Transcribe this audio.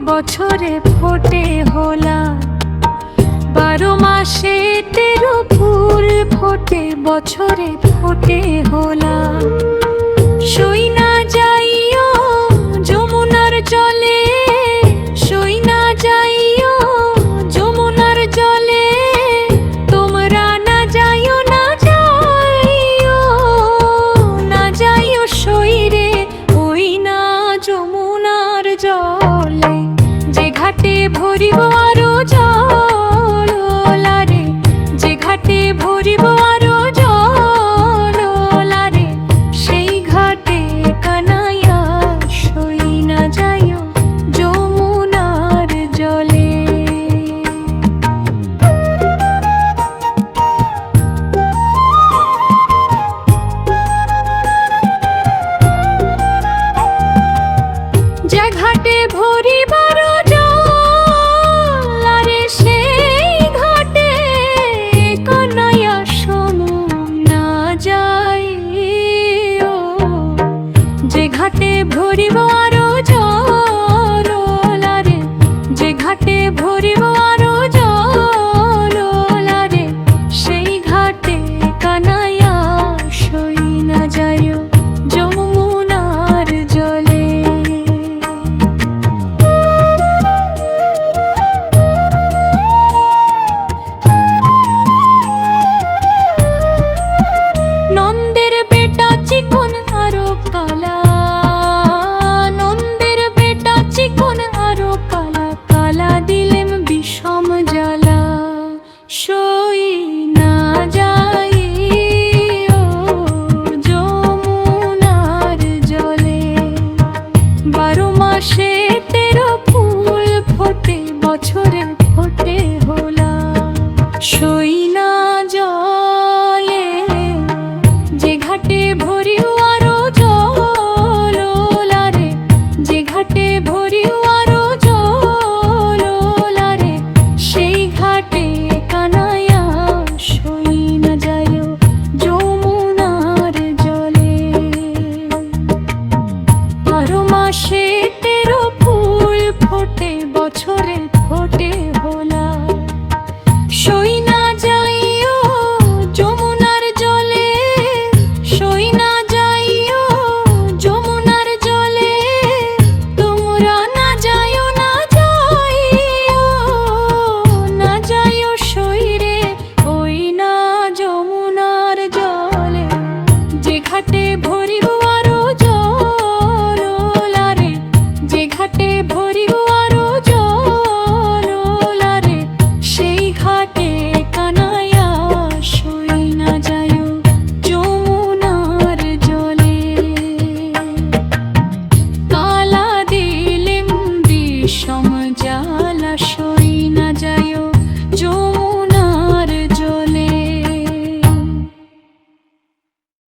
বছরে ফোটে হোলা, 12 মাসে 13 ফুল ফোটে, বছরে ফোটে হোলা। সই না যাইও যমুনার জলে, সই না যাইও যমুনার জলে, তোমরা না যাইও, না যাইও, না যাইও সই রে ওই না যমুনার জলে। যে ঘাটে ভরিব আরো জল রে, যে ঘাটে ভরিব আরো জল রে, সেই ঘাটে কানাইয়া সই না যাইও যমুনার জলে। যে ঘাটে ভরিবার জল রে, সেই ঘাটে কানাইয়া সমু না যাইও। যে ঘাটে ভরিব আরো জল রে, যে ঘাটে ভরিব আরো জল রে, সেই ঘাটে কানাইয়া সই না যাইও যমুনার জলে। নন্দ